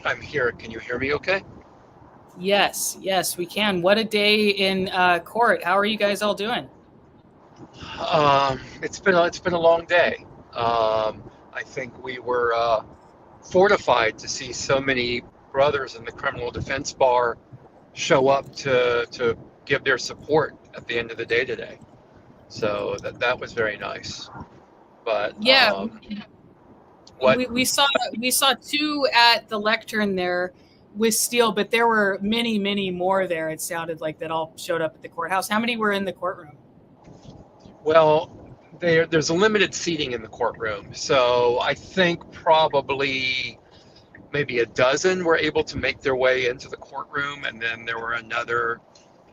I'm here. Can you hear me okay? Yes, we can. What a day in court. How are you guys all doing? It's been a long day. I think we were fortified to see so many brothers in the criminal defense bar show up to give their support at the end of the day today. So that was very nice. But Yeah, what? we saw two at the lectern there with Steele, but there were many more there. It sounded like that all showed up at the courthouse. How many were in the courtroom? Well, there's a limited seating in the courtroom, so I think probably maybe a dozen were able to make their way into the courtroom, and then there were another,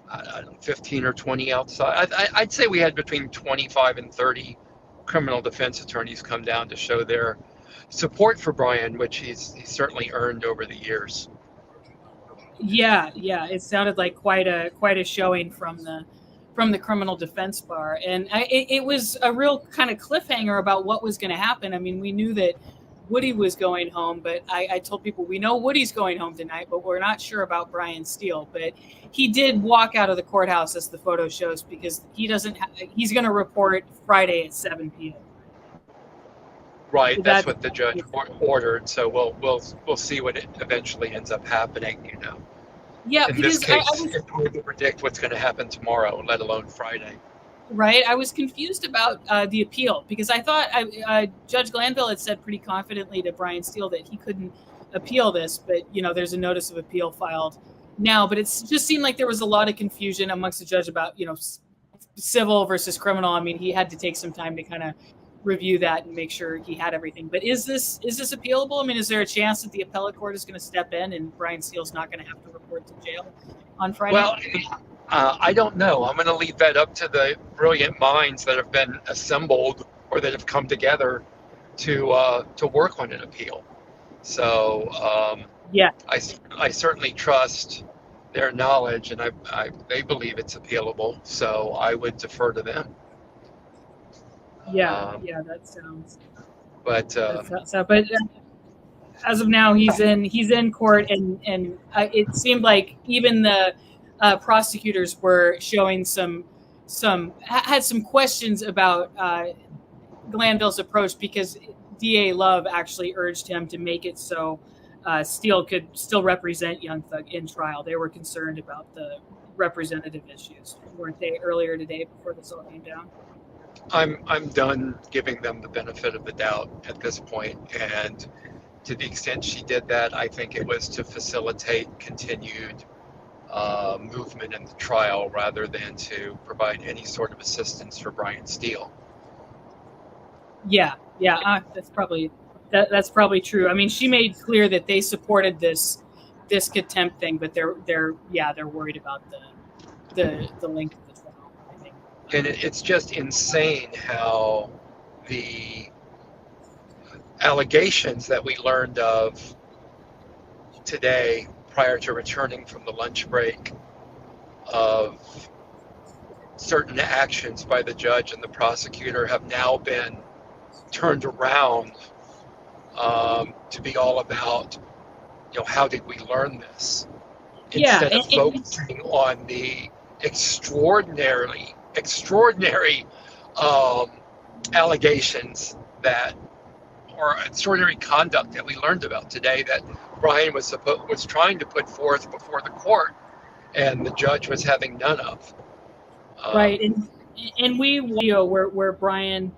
I don't know, 15 or 20 outside. I'd say we had between 25 and 30 criminal defense attorneys come down to show their support for Brian, which he's certainly earned over the years. Yeah. It sounded like quite a showing from the criminal defense bar, and it was a real kind of cliffhanger about what was going to happen. I mean, we knew that Woody was going home, but I told people we know Woody's going home tonight, but we're not sure about Brian Steele. But he did walk out of the courthouse, as the photo shows, because he's going to report Friday at 7 p.m. Right, that's what the judge ordered. So we'll see what it eventually ends up happening. Yeah, In this because case, it's hard to predict what's going to happen tomorrow, let alone Friday. right, I was confused about the appeal, because I thought Judge Glanville had said pretty confidently to Brian Steele that he couldn't appeal this, but there's a notice of appeal filed now. But it just seemed like there was a lot of confusion amongst the judge about civil versus criminal. I mean, he had to take some time to kind of review that and make sure he had everything. But is this appealable? I mean, is there a chance that the appellate court is going to step in and Brian Steele's not going to have to report to jail on Friday? Well, I don't know. I'm going to leave that up to the brilliant minds that have been assembled or that have come together to work on an appeal. So Yeah. I certainly trust their knowledge, and they believe it's appealable. So I would defer to them. Yeah, that sounds. But But as of now, he's in court, and it seemed like even the prosecutors were showing had some questions about Glanville's approach, because DA Love actually urged him to make it so Steele could still represent Young Thug in trial. They were concerned about the representative issues, weren't they, earlier today before this all came down? I'm done giving them the benefit of the doubt at this point, and to the extent she did that, I think it was to facilitate continued movement in the trial rather than to provide any sort of assistance for Brian Steele. Yeah, that's probably true. I mean, she made clear that they supported this contempt thing, but they're worried about the length of the trial, I think. And it's just insane how the allegations that we learned of today prior to returning from the lunch break of certain actions by the judge and the prosecutor have now been turned around to be all about, how did we learn this? Instead of focusing on the extraordinary allegations or extraordinary conduct that we learned about today that Brian was trying to put forth before the court, and the judge was having none of. Right, and we where Brian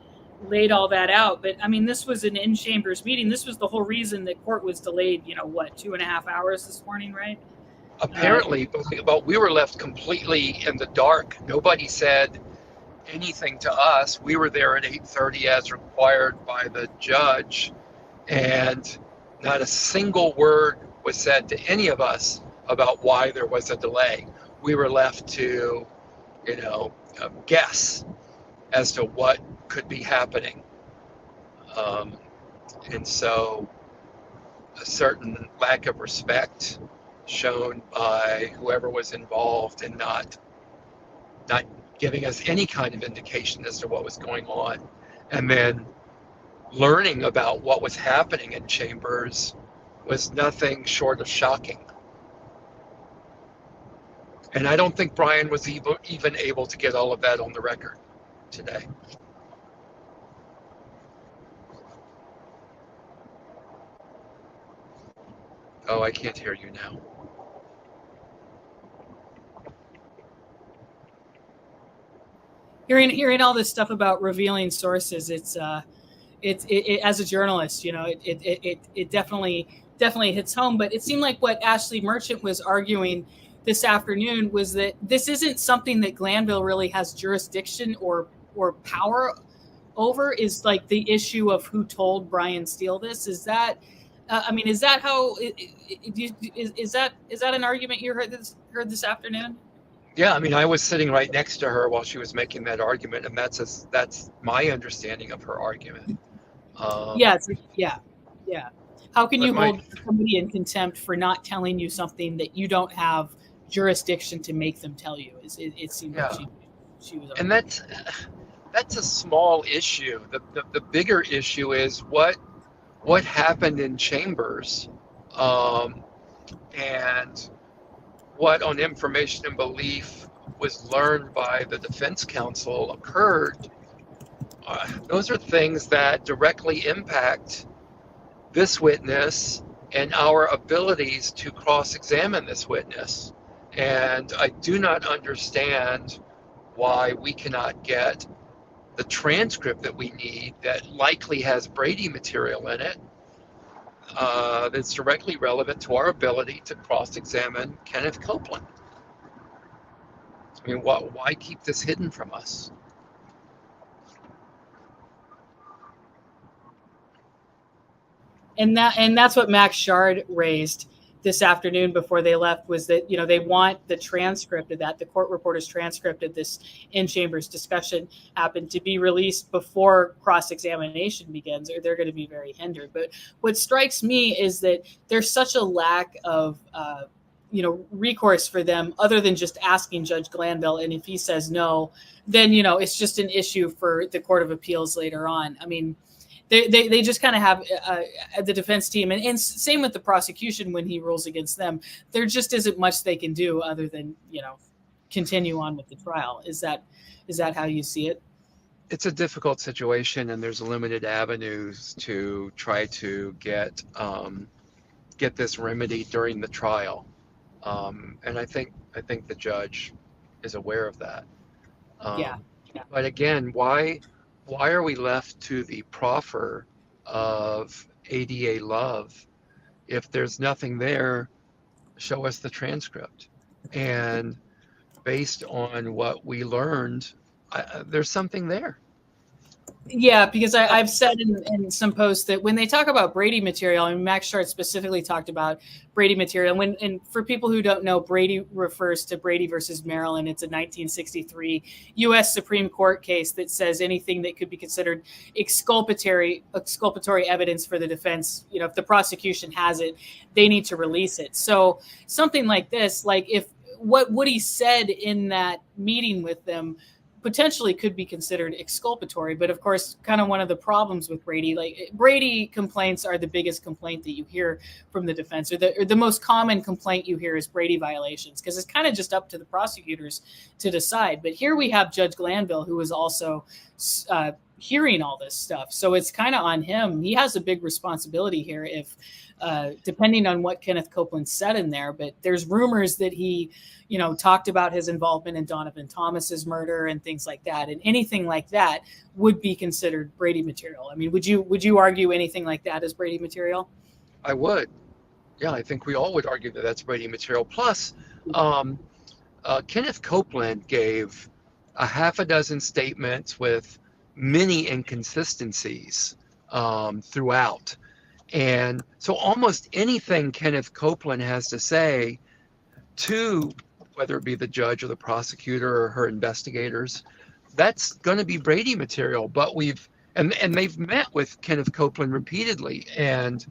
laid all that out. But I mean, this was an in-chambers meeting. This was the whole reason the court was delayed. 2.5 hours this morning, right? Apparently, but we were left completely in the dark. Nobody said anything to us. We were there at 8:30 as required by the judge, and not a single word was said to any of us about why there was a delay. We were left to, guess as to what could be happening. And so a certain lack of respect shown by whoever was involved in not giving us any kind of indication as to what was going on, and then learning about what was happening in chambers was nothing short of shocking. And I don't think Brian was even able to get all of that on the record today. Oh, I can't hear you now. Hearing all this stuff about revealing sources, it's as a journalist, it definitely hits home. But it seemed like what Ashley Merchant was arguing this afternoon was that this isn't something that Glanville really has jurisdiction or power over. Is like the issue of who told Brian Steele this. Is that is that how? Is that an argument you heard this afternoon? Yeah, I mean, I was sitting right next to her while she was making that argument, and that's my understanding of her argument. Yeah. How can you hold somebody in contempt for not telling you something that you don't have jurisdiction to make them tell you? It seemed like she was. And that's a small issue. The bigger issue is what happened in chambers, and what on information and belief was learned by the defense counsel occurred. Those are things that directly impact this witness and our abilities to cross-examine this witness. And I do not understand why we cannot get the transcript that we need that likely has Brady material in it, that's directly relevant to our ability to cross-examine Kenneth Copeland. I mean, why keep this hidden from us? And that's what Max Shard raised this afternoon before they left, was that they want the transcript of that, the court reporter's transcript of this in-chambers discussion happened to be released before cross-examination begins, or they're going to be very hindered. But what strikes me is that there's such a lack of recourse for them other than just asking Judge Glanville, and if he says no, then it's just an issue for the Court of Appeals later on. I mean, they just kind of have the defense team, and same with the prosecution when he rules against them. There just isn't much they can do other than continue on with the trial. Is that how you see it? It's a difficult situation, and there's limited avenues to try to get this remedy during the trial, and I think the judge is aware of that. Yeah. But again, why are we left to the proffer of ADA Love? If there's nothing there, show us the transcript. And based on what we learned, there's something there. Yeah, because I've said in some posts that when they talk about Brady material, and Max Shard specifically talked about Brady material, and for people who don't know, Brady refers to Brady versus Maryland. It's a 1963 U.S. Supreme Court case that says anything that could be considered exculpatory evidence for the defense, if the prosecution has it, they need to release it. So something like this, like if what Woody said in that meeting with them potentially could be considered exculpatory. But of course, kind of one of the problems with Brady, like Brady complaints are the biggest complaint that you hear from the defense, or the most common complaint you hear is Brady violations, because it's kind of just up to the prosecutors to decide. But here we have Judge Glanville, who is also hearing all this stuff. So it's kind of on him. He has a big responsibility here if depending on what Kenneth Copeland said in there, but there's rumors that he talked about his involvement in Donovan Thomas's murder and things like that. And anything like that would be considered Brady material. I mean, would you argue anything like that as Brady material? I would. Yeah, I think we all would argue that that's Brady material. Plus, Kenneth Copeland gave a half a dozen statements with many inconsistencies throughout. And so almost anything Kenneth Copeland has to say to, whether it be the judge or the prosecutor or her investigators, that's going to be Brady material. But they've met with Kenneth Copeland repeatedly and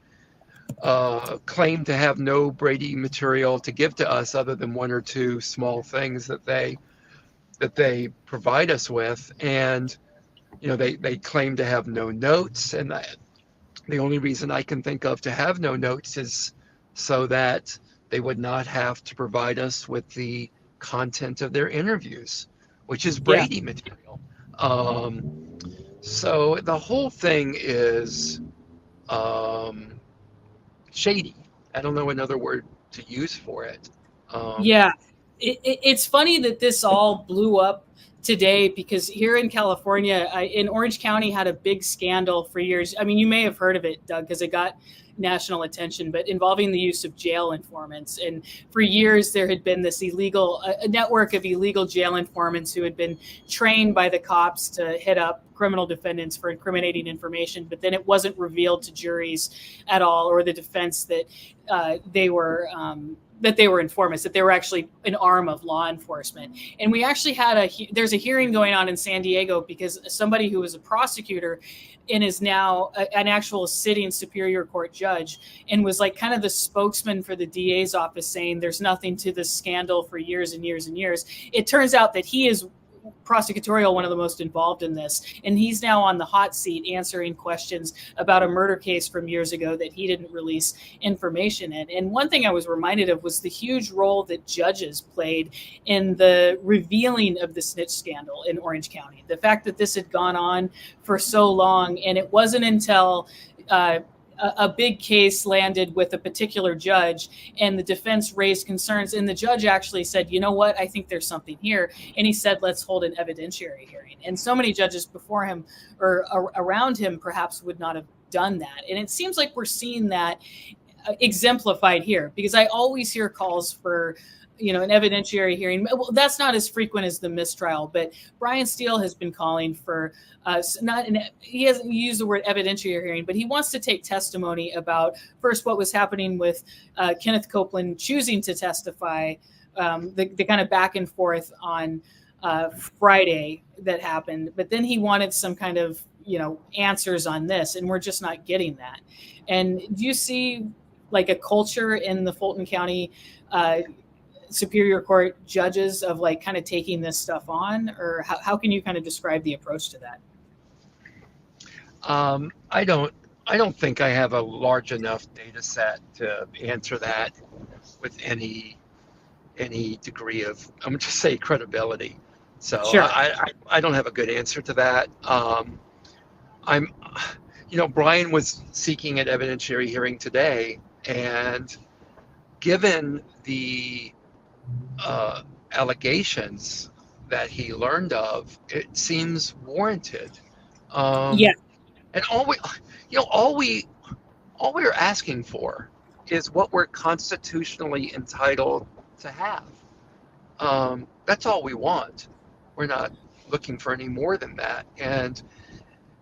claimed to have no Brady material to give to us other than one or two small things that they provide us with. And they claim to have no notes, and The only reason I can think of to have no notes is so that they would not have to provide us with the content of their interviews, which is Yeah. Brady material. Um, so the whole thing is um, shady. I don't know another word to use for it. Um, Yeah. It's funny that this all blew up today because here in California, in Orange County, had a big scandal for years. I mean, you may have heard of it, Doug, because it got national attention, but involving the use of jail informants. And for years, there had been this a network of illegal jail informants who had been trained by the cops to hit up criminal defendants for incriminating information, but then it wasn't revealed to juries at all, or the defense that they were. That they were informants, that they were actually an arm of law enforcement. And we actually had there's a hearing going on in San Diego because somebody who was a prosecutor and is now an actual sitting Superior Court judge and was like kind of the spokesman for the DA's office, saying there's nothing to this scandal for years and years and years. It turns out that he is prosecutorial, one of the most involved in this, and he's now on the hot seat answering questions about a murder case from years ago that he didn't release information in. And one thing I was reminded of was the huge role that judges played in the revealing of the snitch scandal in Orange County. The fact that this had gone on for so long, and it wasn't until a big case landed with a particular judge and the defense raised concerns, and the judge actually said, you know what, I think there's something here, and he said, let's hold an evidentiary hearing. And so many judges before him or around him perhaps would not have done that. And it seems like we're seeing that exemplified here, because I always hear calls for an evidentiary hearing. Well, that's not as frequent as the mistrial, but Brian Steele has been calling for he hasn't used the word evidentiary hearing, but he wants to take testimony about first what was happening with Kenneth Copeland choosing to testify, the kind of back and forth on Friday that happened, but then he wanted some kind of answers on this, and we're just not getting that. And do you see like a culture in the Fulton County Superior Court judges of like kind of taking this stuff on, or how can you kind of describe the approach to that? I don't think I have a large enough data set to answer that with any degree of, I'm going to say, credibility. So Sure. I don't have a good answer to that. Brian was seeking an evidentiary hearing today, and given the allegations that he learned of, it seems warranted. Yeah. And all we're asking for is what we're constitutionally entitled to have. That's all we want. We're not looking for any more than that. And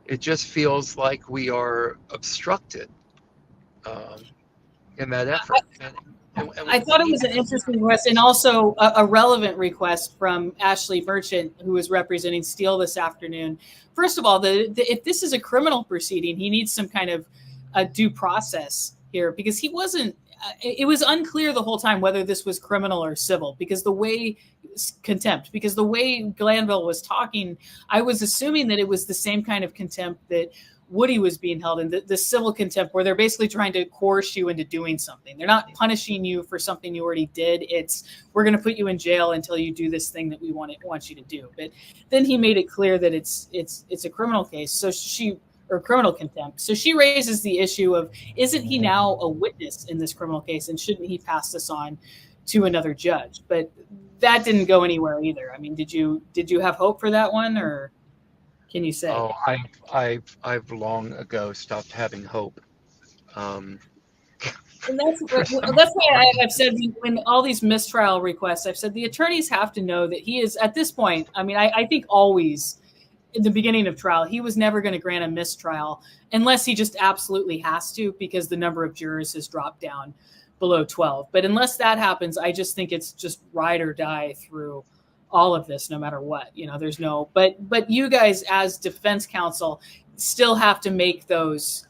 it just feels like we are obstructed in that effort. I thought it was an interesting request, and also a relevant request from Ashley Merchant, who was representing Steele this afternoon. First of all, if this is a criminal proceeding, he needs some kind of due process here, because he wasn't. It was unclear the whole time whether this was criminal or civil, because the way Glanville was talking, I was assuming that it was the same kind of contempt that Woody was being held in, the civil contempt, where they're basically trying to coerce you into doing something. They're not punishing you for something you already did. It's, we're going to put you in jail until you do this thing that we want you to do. But then he made it clear that it's a criminal case, or criminal contempt. So she raises the issue of, isn't he now a witness in this criminal case, and shouldn't he pass this on to another judge? But that didn't go anywhere either. I mean, did you have hope for that one, or can you say? Oh, I've long ago stopped having hope. And that's why I've said, when all these mistrial requests, I've said the attorneys have to know that he is, at this point, I mean, I think always in the beginning of trial, he was never going to grant a mistrial unless he just absolutely has to, because the number of jurors has dropped down below 12. But unless that happens, I just think it's just ride or die through all of this, no matter what. There's no, but you guys as defense counsel still have to make those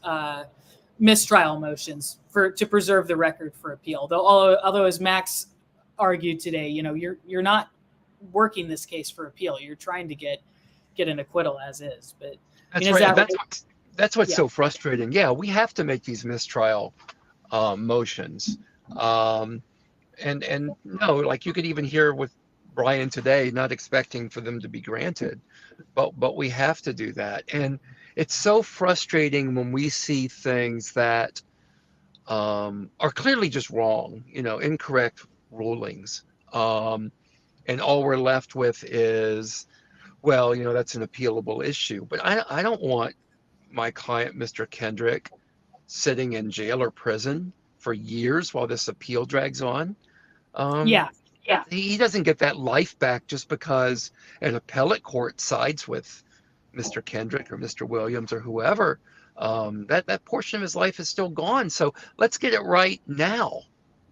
mistrial motions to preserve the record for appeal. Although as Max argued today, you're not working this case for appeal. You're trying to get an acquittal as is. But that's right. That's what's Yeah. so frustrating. Yeah, we have to make these mistrial motions. And no, like you could even hear with Brian today, not expecting for them to be granted, but we have to do that. And it's so frustrating when we see things that are clearly just wrong, incorrect rulings. And all we're left with is, well, that's an appealable issue. But I don't want my client, Mr. Kendrick, sitting in jail or prison for years while this appeal drags on. Um, Yeah. Yeah. he doesn't get that life back just because an appellate court sides with Mr. Kendrick or Mr. Williams or whoever. That portion of his life is still gone. So let's get it right now.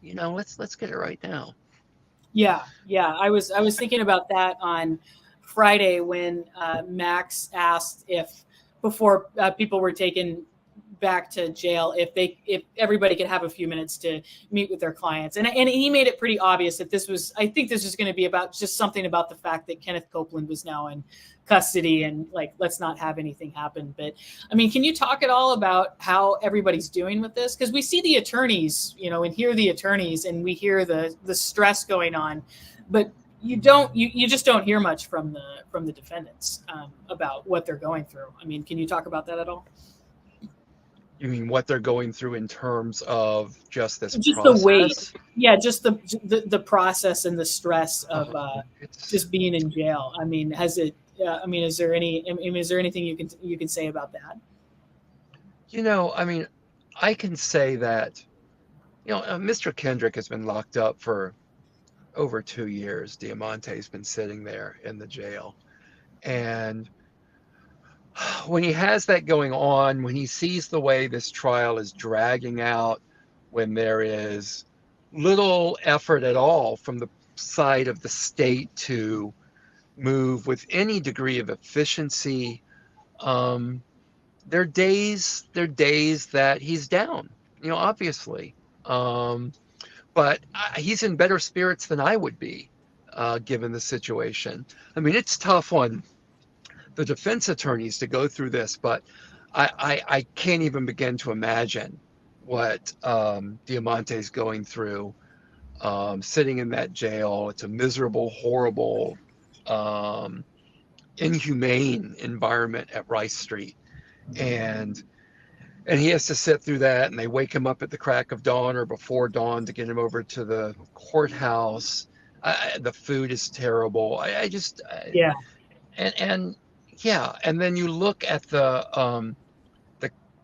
Let's get it right now. Yeah. Yeah. I was thinking about that on Friday when Max asked if before people were taken back to jail if everybody could have a few minutes to meet with their clients, and he made it pretty obvious that I think this was going to be about just something about the fact that Kenneth Copeland was now in custody, and like, let's not have anything happen. But I mean, can you talk at all about how everybody's doing with this? Because we see the attorneys, and hear the attorneys, and we hear the stress going on, but you just don't hear much from the defendants about what they're going through. I mean, can you talk about that at all? You mean what they're going through in terms of just this Just process? the weight. Yeah, just the process and the stress of just being in jail. I mean, has it? Is there anything you can say about that? I mean, I can say that, Mr. Kendrick has been locked up for over 2 years. Deamonte's been sitting there in the jail, and when he has that going on, when he sees the way this trial is dragging out, when there is little effort at all from the side of the state to move with any degree of efficiency, there are days that he's down, obviously. But he's in better spirits than I would be, given the situation. I mean, it's tough on the defense attorneys to go through this, but I can't even begin to imagine what Deamonte's going through, sitting in that jail. It's a miserable, horrible, inhumane environment at Rice Street, and he has to sit through that. And they wake him up at the crack of dawn or before dawn to get him over to the courthouse. The food is terrible. Yeah. And yeah, and then you look at the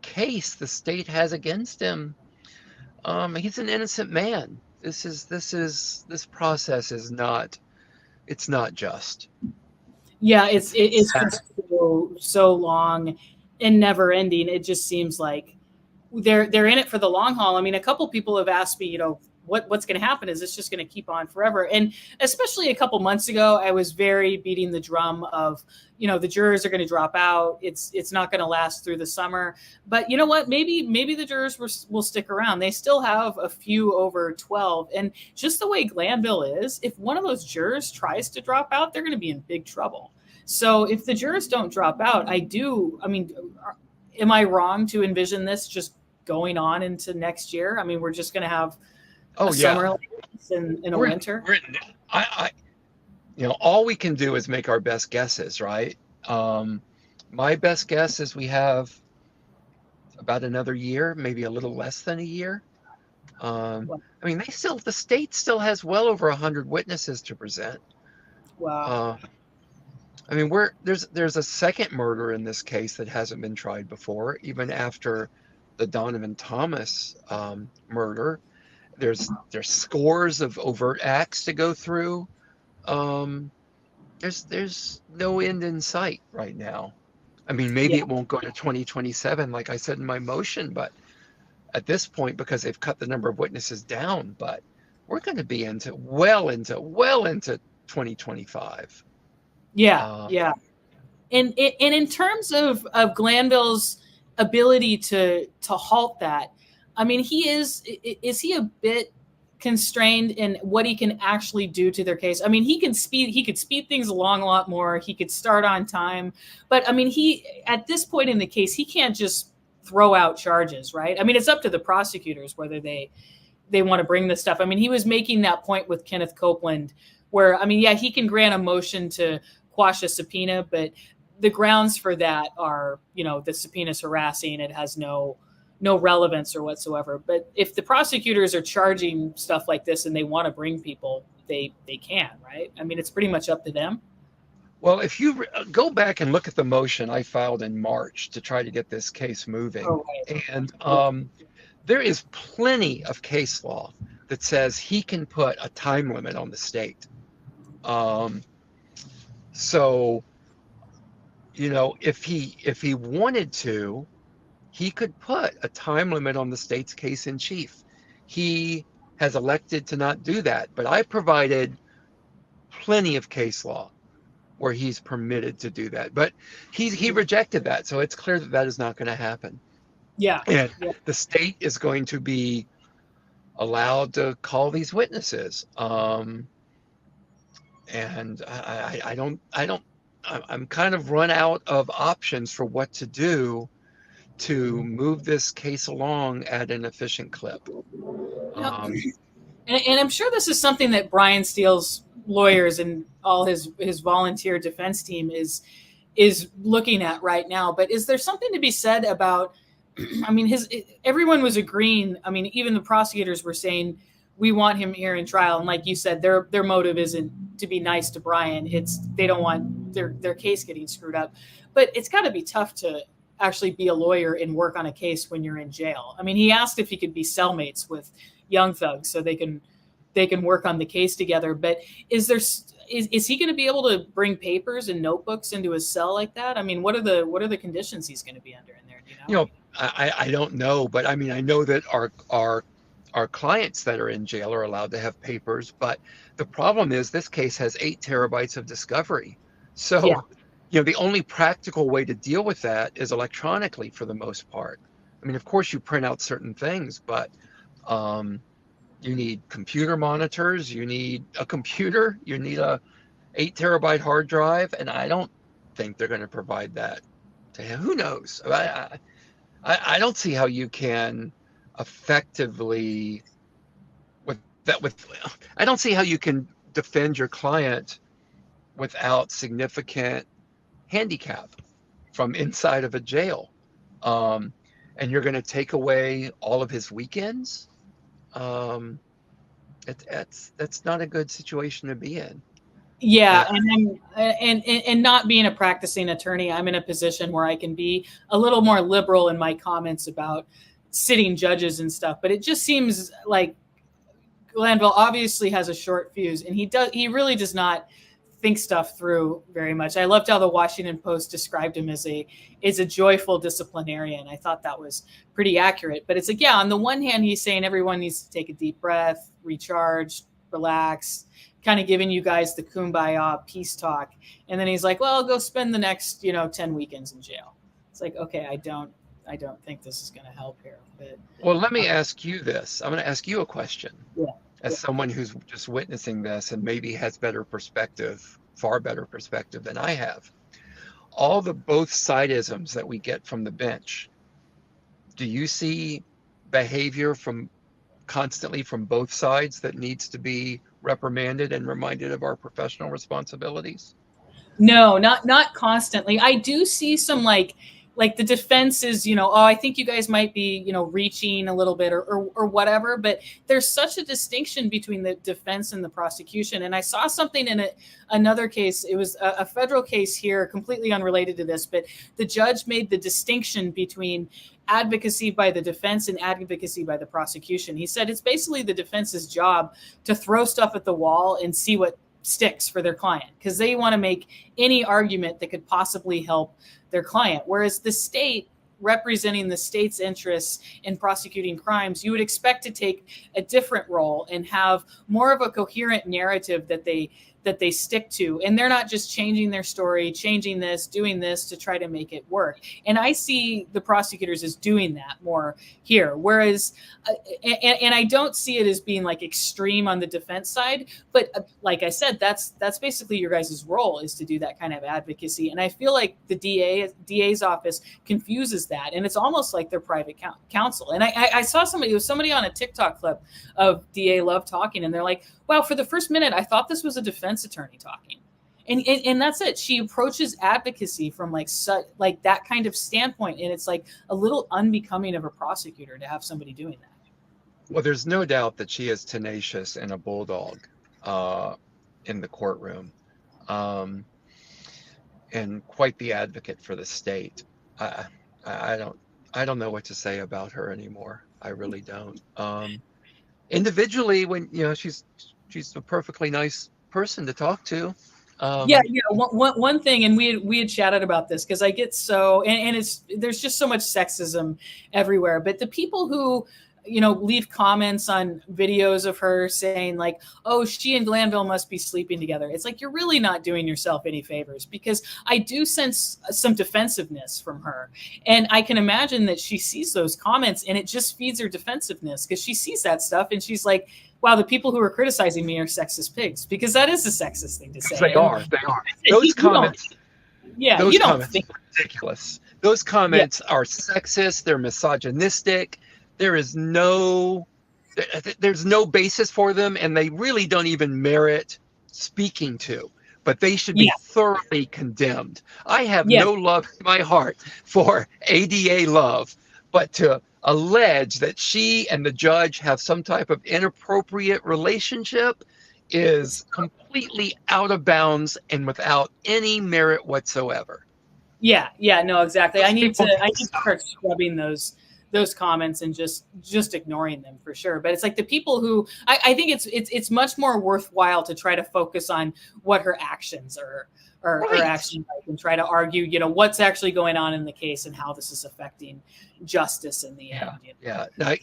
case the state has against him. He's an innocent man. This process is not. It's not just. Yeah, it's been so long and never ending. It just seems like they're in it for the long haul. I mean, a couple people have asked me, what's going to happen? Is this just going to keep on forever? And especially a couple months ago, I was very beating the drum of, the jurors are going to drop out. It's not going to last through the summer. But you know what? Maybe the jurors will stick around. They still have a few over 12. And just the way Glanville is, if one of those jurors tries to drop out, they're going to be in big trouble. So if the jurors don't drop out, am I wrong to envision this just going on into next year? I mean, we're just going to have summer in a winter. All we can do is make our best guesses, right? My best guess is we have about another year, maybe a little less than a year. The state still has well over 100 witnesses to present. Wow. There's a second murder in this case that hasn't been tried before, even after the Donovan Thomas murder. There's scores of overt acts to go through. There's no end in sight right now. I mean, maybe it won't go to 2027, like I said in my motion, but at this point, because they've cut the number of witnesses down, but we're going to be well into 2025. Yeah. And in terms of Glanville's ability to halt that, I mean, is he a bit constrained in what he can actually do to their case. I mean, he could speed things along a lot more. He could start on time, but I mean, at this point in the case, he can't just throw out charges, right? I mean, it's up to the prosecutors whether they want to bring this stuff. I mean, he was making that point with Kenneth Copeland where, I mean, yeah, he can grant a motion to quash a subpoena, but the grounds for that are, the subpoena's harassing. It has no relevance or whatsoever. But if the prosecutors are charging stuff like this and they want to bring people, they can, right? I mean, it's pretty much up to them. Well, if you go back and look at the motion I filed in March to try to get this case moving, and there is plenty of case law that says he can put a time limit on the state. So, if he wanted to, he could put a time limit on the state's case in chief. He has elected to not do that, but I provided plenty of case law where he's permitted to do that. But he rejected that, so it's clear that is not going to happen. Yeah. And the state is going to be allowed to call these witnesses. And I'm kind of run out of options for what to do to move this case along at an efficient clip. And I'm sure this is something that Brian Steele's lawyers and all his volunteer defense team is looking at right now. But is there something to be said about, I mean, everyone was agreeing. I mean, even the prosecutors were saying, we want him here in trial. And like you said, their motive isn't to be nice to Brian. They don't want their case getting screwed up. But it's got to be tough to actually be a lawyer and work on a case when you're in jail. I mean, he asked if he could be cellmates with Young Thug so they can work on the case together. But is he going to be able to bring papers and notebooks into his cell like that? I mean, what are the conditions he's going to be under in there? Do you know? I don't know, but I mean, I know that our clients that are in jail are allowed to have papers, but the problem is this case has 8 terabytes of discovery. So, the only practical way to deal with that is electronically for the most part. I mean, of course you print out certain things, but you need computer monitors, you need a computer, you need a 8 terabyte hard drive, and I don't think they're going to provide that to him. Who knows? I don't see how you can effectively I don't see how you can defend your client without significant handicap from inside of a jail. And you're going to take away all of his weekends. That's not a good situation to be in. Yeah, and not being a practicing attorney, I'm in a position where I can be a little more liberal in my comments about sitting judges and stuff. But it just seems like Glanville obviously has a short fuse, and he really does not think stuff through very much. I loved how the Washington Post described him as a joyful disciplinarian. I thought that was pretty accurate. But it's like, on the one hand, he's saying everyone needs to take a deep breath, recharge, relax, kind of giving you guys the kumbaya peace talk. And then he's like, well, I'll go spend the next, 10 weekends in jail. It's like, okay, I don't think this is going to help here. But, well, let me ask you this. I'm going to ask you a question. Yeah. As someone who's just witnessing this and maybe has far better perspective than I have. All the both sideisms that we get from the bench, do you see behavior constantly from both sides that needs to be reprimanded and reminded of our professional responsibilities? No, not constantly. I do see some like the defense is, I think you guys might be, reaching a little bit or whatever, but there's such a distinction between the defense and the prosecution. And I saw something in another case. It was a federal case here, completely unrelated to this, but the judge made the distinction between advocacy by the defense and advocacy by the prosecution. He said it's basically the defense's job to throw stuff at the wall and see what sticks for their client, because they want to make any argument that could possibly help their client. Whereas the state, representing the state's interests in prosecuting crimes, you would expect to take a different role and have more of a coherent narrative that they that they stick to, and they're not just changing their story, changing this, doing this to try to make it work. And I see the prosecutors as doing that more here, whereas and I don't see it as being like extreme on the defense side, but like I said, that's basically your guys' role, is to do that kind of advocacy. And I feel like the DA's office confuses that, and it's almost like their private counsel. And I saw somebody on a TikTok clip of DA Love talking, and they're like, wow, for the first minute, I thought this was a defense attorney talking. And that's it. She approaches advocacy from like that kind of standpoint. And it's like a little unbecoming of a prosecutor to have somebody doing that. Well, there's no doubt that she is tenacious and a bulldog in the courtroom, and quite the advocate for the state. I don't know what to say about her anymore. I really don't. Individually, when she's a perfectly nice person to talk to. One thing, and we had chatted about this, because I get so, and there's just so much sexism everywhere. But the people who leave comments on videos of her saying like, oh, she and Glanville must be sleeping together. It's like, you're really not doing yourself any favors, because I do sense some defensiveness from her. And I can imagine that she sees those comments and it just feeds her defensiveness, because she sees that stuff and she's like, wow, the people who are criticizing me are sexist pigs, because that is a sexist thing to say. They are. Those comments. Those comments are ridiculous. Those comments are sexist. They're misogynistic. There's no basis for them, and they really don't even merit speaking to. But they should be thoroughly condemned. I have no love in my heart for ADA Love, but to allege that she and the judge have some type of inappropriate relationship is completely out of bounds and without any merit whatsoever. No, exactly. I need to start scrubbing those comments and just ignoring them for sure. But it's like the people who I think it's much more worthwhile to try to focus on what her actions are actually like, and try to argue, what's actually going on in the case and how this is affecting justice in the end. I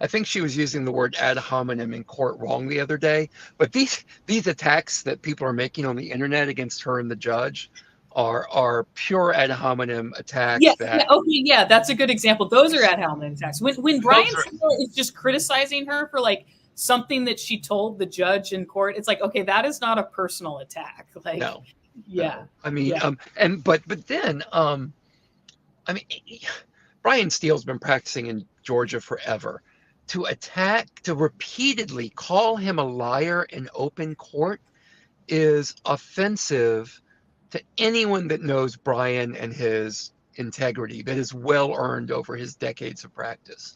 think she was using the word ad hominem in court wrong the other day, but these attacks that people are making on the internet against her and the judge are pure ad hominem attacks. That's a good example. Those are ad hominem attacks. When Brian Steele is just criticizing her for like something that she told the judge in court, it's like, okay, that is not a personal attack. Like, no. I mean, but then, Brian Steele's been practicing in Georgia forever. To repeatedly call him a liar in open court is offensive to anyone that knows Brian and his integrity that is well earned over his decades of practice.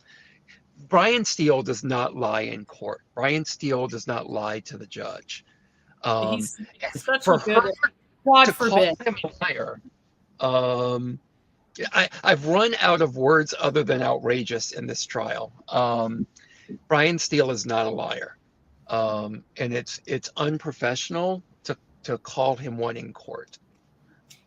Brian Steele does not lie in court. Brian Steele does not lie to the judge. He's such a good, God forbid, call him a liar. I've run out of words other than outrageous in this trial. Brian Steele is not a liar, and it's unprofessional to call him one in court.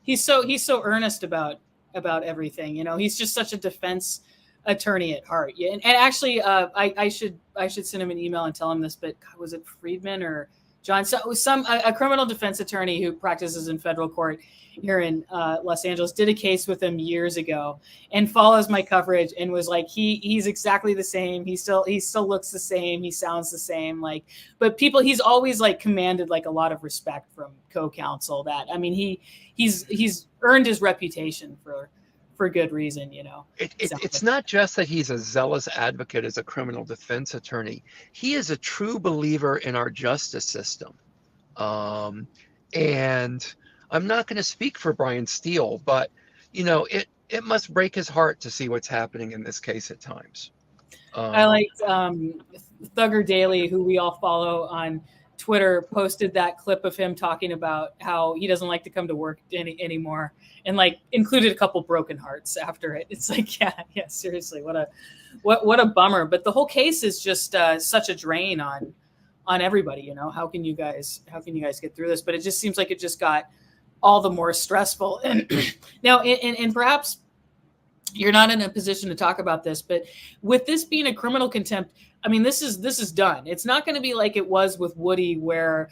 He's so earnest about everything. He's just such a defense attorney at heart. Yeah, and actually, I should send him an email and tell him this. But God, was it Friedman or John? So a criminal defense attorney who practices in federal court here in Los Angeles did a case with him years ago and follows my coverage and was like, he's exactly the same. He still looks the same. He sounds the same. Like, but he's always like commanded like a lot of respect from co-counsel. That, I mean, he's earned his reputation for good reason, It's not just that he's a zealous advocate as a criminal defense attorney. He is a true believer in our justice system. And I'm not going to speak for Brian Steele, but it must break his heart to see what's happening in this case at times. I liked Thugger Daily, who we all follow on Twitter, posted that clip of him talking about how he doesn't like to come to work anymore, and like included a couple broken hearts after it. It's like, yeah, seriously, what a bummer. But the whole case is just such a drain on everybody. How can you guys get through this? But it just seems like it just got all the more stressful. And now, and perhaps you're not in a position to talk about this, but with this being a criminal contempt, I mean, this is done. It's not going to be like it was with Woody, where,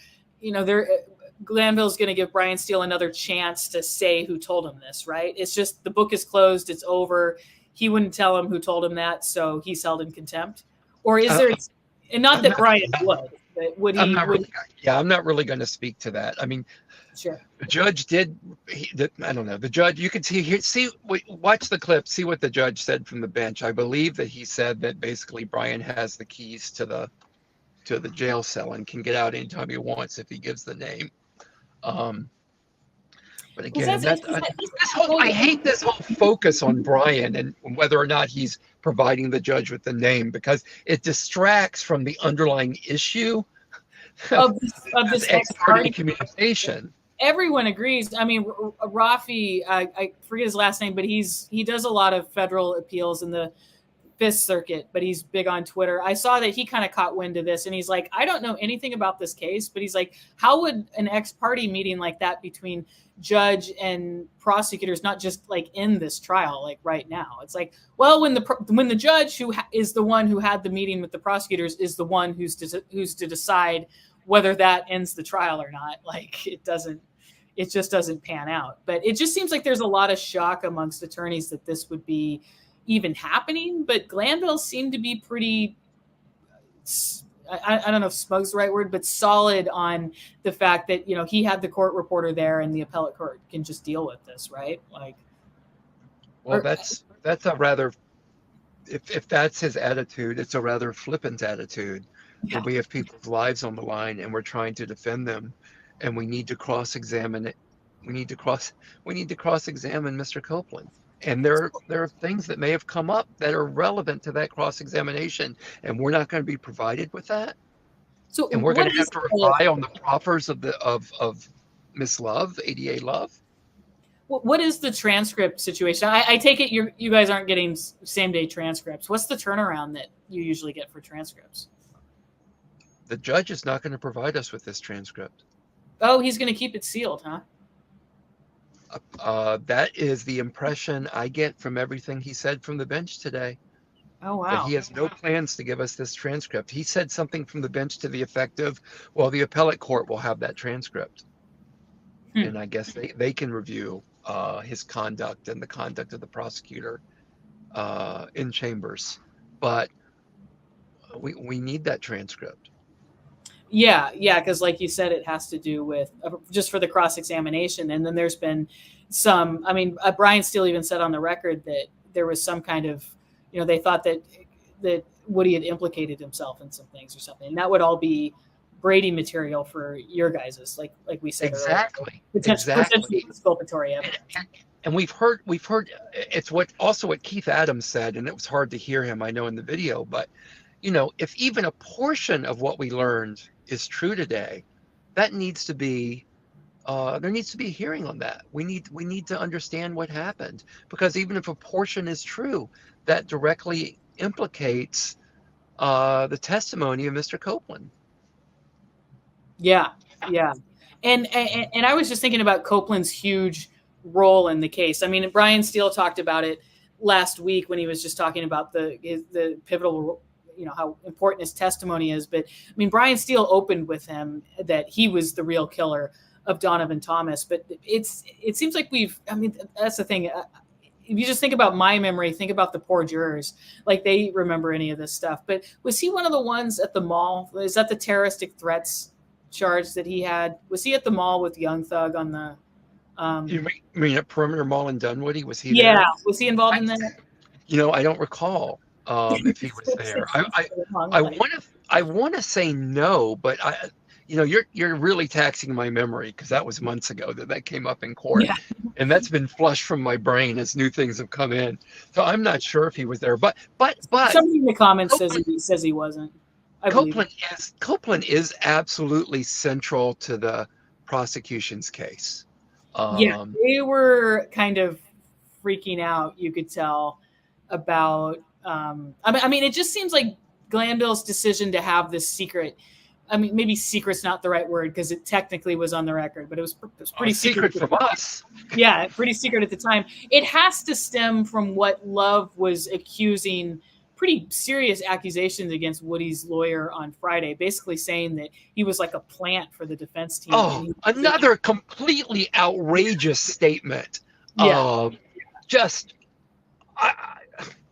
Glanville's going to give Brian Steele another chance to say who told him this, right? It's just the book is closed. It's over. He wouldn't tell him who told him that, so he's held in contempt. Or is there, and not that Brian would, but would he? I'm not really going to speak to that. I mean, sure. The judge I don't know. The judge, you can watch the clip, see what the judge said from the bench. I believe that he said that basically Brian has the keys to the jail cell and can get out anytime he wants if he gives the name. But again, I hate this whole focus on Brian and whether or not he's providing the judge with the name, because it distracts from the underlying issue of this ex-parte communication. Everyone agrees. I mean, Rafi, I forget his last name, but he does a lot of federal appeals in the Fifth Circuit, but he's big on Twitter. I saw that he kind of caught wind of this, and he's like, I don't know anything about this case, but he's like, how would an ex-parte meeting like that between judge and prosecutors not just like in this trial, like right now? It's like, well, when the judge who is the one who had the meeting with the prosecutors is the one who's to decide whether that ends the trial or not, like it just doesn't pan out. But it just seems like there's a lot of shock amongst attorneys that this would be even happening. But Glanville seemed to be pretty, I don't know if smug's the right word, but solid on the fact that, he had the court reporter there and the appellate court can just deal with this, right? Like, well, that's a rather, if that's his attitude, it's a rather flippant attitude. Yeah. We have people's lives on the line and we're trying to defend them, and we need to cross-examine it. We need to cross-examine Mr. Copeland. And there are things that may have come up that are relevant to that cross-examination, and we're not going to be provided with that. So, and we're going to have to rely on the proffers of Miss Love, ADA Love. What is the transcript situation? I take it you guys aren't getting same-day transcripts. What's the turnaround that you usually get for transcripts? The judge is not going to provide us with this transcript. Oh, he's going to keep it sealed, huh? That is the impression I get from everything he said from the bench today. Oh, wow. That he has no plans to give us this transcript. He said something from the bench to the effect of, well, the appellate court will have that transcript. And I guess they can review his conduct and the conduct of the prosecutor in chambers. But we need that transcript. Yeah, because like you said, it has to do with just for the cross-examination. And then there's been some, Brian Steele even said on the record that there was some kind of, they thought that Woody had implicated himself in some things or something. And that would all be Brady material for your guys's, like we said. Exactly. Potentially exculpatory evidence. And we've heard it's what Keith Adams said, and it was hard to hear him, I know, in the video, but if even a portion of what we learned is true today, that needs to be there needs to be a hearing on that. We need to understand what happened, because even if a portion is true, that directly implicates the testimony of Mr. Copeland. Yeah. And I was just thinking about Copeland's huge role in the case. Brian Steele talked about it last week when he was just talking about the pivotal, how important his testimony is. But Brian Steele opened with him that he was the real killer of Donovan Thomas. But it seems like that's the thing. If you just think about my memory, think about the poor jurors, like they remember any of this stuff. But was he one of the ones at the mall? Is that the terroristic threats charge that he had? Was he at the mall with Young Thug on the? You mean at Perimeter Mall in Dunwoody? Was he? Yeah, there? Was he involved in that? I don't recall if he was there. I want to say no, but you're really taxing my memory, because that was months ago that came up in court, and that's been flushed from my brain as new things have come in. So I'm not sure if he was there, but somebody in the comments says he wasn't. Copeland is absolutely central to the prosecution's case. They were kind of freaking out, you could tell, about it just seems like Glanville's decision to have this secret, maybe secret's not the right word, because it technically was on the record, but it was pretty secret from us. Yeah, pretty secret at the time. It has to stem from what Love was accusing pretty serious accusations against Woody's lawyer on Friday, basically saying that he was like a plant for the defense team. Oh, another completely outrageous statement. Yeah. Just,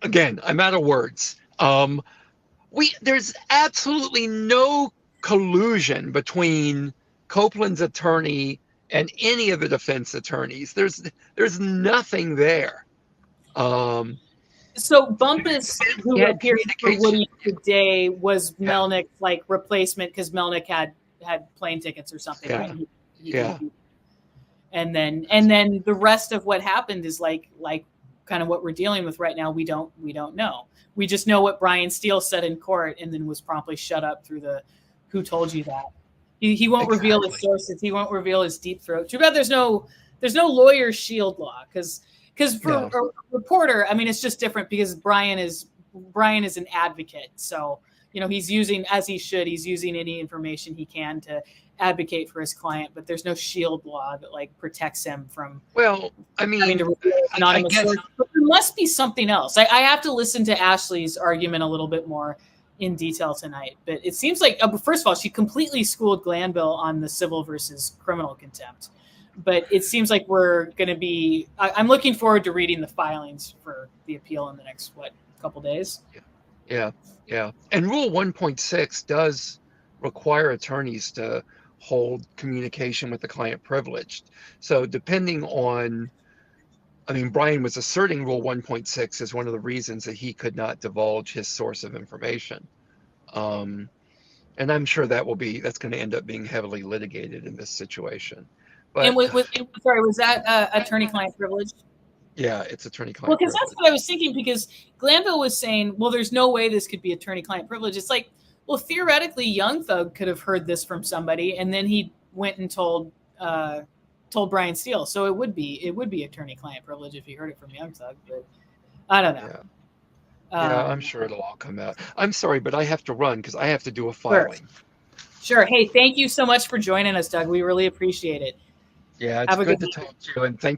again, I'm out of words. There's absolutely no collusion between Copeland's attorney and any of the defense attorneys. There's nothing there. So Bumpus, who appeared for Woody today, was Melnick's like replacement because Melnick had plane tickets or something. Yeah. Right? And then the rest of what happened is like kind of what we're dealing with right now. We don't know. We just know what Brian Steele said in court, and then was promptly shut up through the "Who told you that?" He won't reveal his sources. He won't reveal his deep throat. Too bad there's no lawyer shield law because for a reporter, I mean, it's just different because Brian is an advocate. So, he's using, as he should, he's using any information he can to advocate for his client, but there's no shield law that like protects him from having to reveal anonymous sources. But there must be something else. I have to listen to Ashley's argument a little bit more in detail tonight, but it seems like, first of all, she completely schooled Glanville on the civil versus criminal contempt. But it seems like we're going to be, I'm looking forward to reading the filings for the appeal in the next, couple days? Yeah. And Rule 1.6 does require attorneys to hold communication with the client privileged. So depending on, Brian was asserting Rule 1.6 as one of the reasons that he could not divulge his source of information. And I'm sure that's going to end up being heavily litigated in this situation. But, and was that attorney-client privilege? Yeah, it's attorney-client privilege. Well, because that's what I was thinking, because Glanville was saying, well, there's no way this could be attorney-client privilege. It's like, well, theoretically, Young Thug could have heard this from somebody, and then he went and told Brian Steele. So it would be attorney-client privilege if he heard it from Young Thug. But I don't know. Yeah, I'm sure it'll all come out. I'm sorry, but I have to run because I have to do a filing. Sure. Hey, thank you so much for joining us, Doug. We really appreciate it. Yeah, it's good to talk to you, and thank